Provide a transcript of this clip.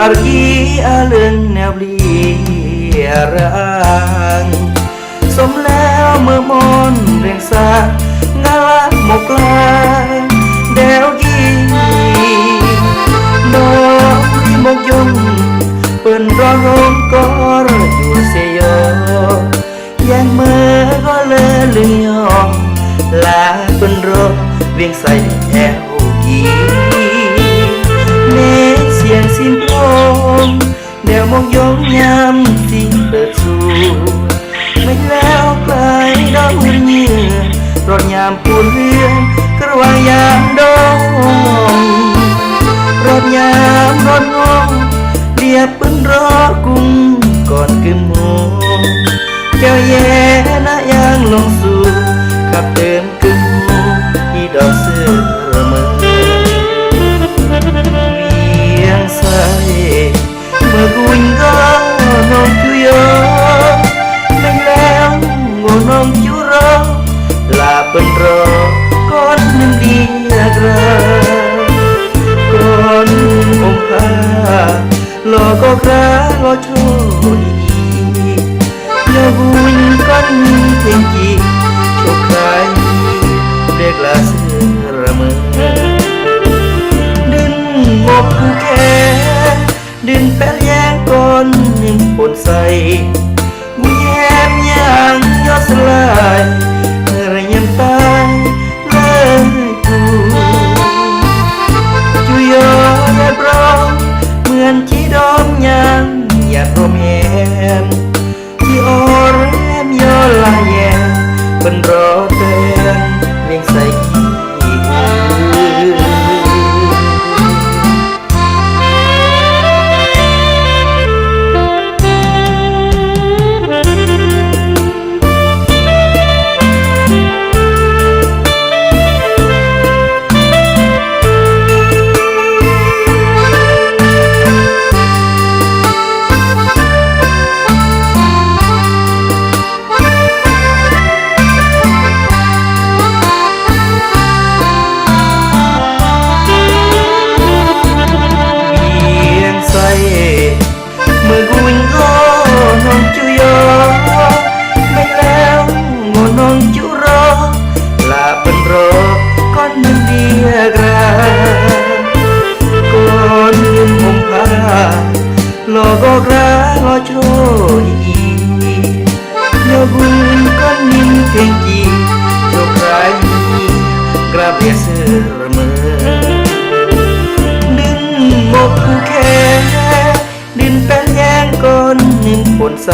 Argi aleng nèo bli rangสมแล้วเมื่อมนเรียงสางาหมกลายเดวกีดอกที่มกยงเปิ้นร้องร้องก็รออยู่เสยอยังเมื่อก็เลยลืมยอมลาเปิ้นรอเวียงใส่แอวกีเนเสียงสิ้นโปงเดวมกยงยามที่เปิดสู่ไม่แล้วไกลดอกเงื่อรถยามปูนเรือนกระวางยามดงรถยามรถงงเรียบปืนรอกุ้งก่อนกึมโมงแก้วแย่นะยางลงสู่ขับเติมกึมโมงอีดอกเสื้อระเมอเวียงใสเมื่อกุญก็นอนคุยไม่แล้วงนองจุรอลาเป็นรอก่อนหนึ่งเดียกราก่อนองค์พาลอก็คราลอโชดียาบุญก้อนเพียงจีโชคใครเรียกลาเสือระเมอดินบกผู้แก่ดินแป้นแยงก้อนหนึ่งปนใสบุญแย้มยังยอดสลายระยำตายเลยกูจุยอแอบร้องเหมือนที่ดอมยังหยาดรมแหมที่อรแรมยอลายแยมเป็นรอเตือนเลี้ยงใส่ขี้ลอก็กราลอโชดียาบุญก้อนนิ่มเพียงจีโชคร้ายกราบเรียเสือระเมอดินบกผู้แค่ดินแป้นแยงก้อนนิ่มปนใส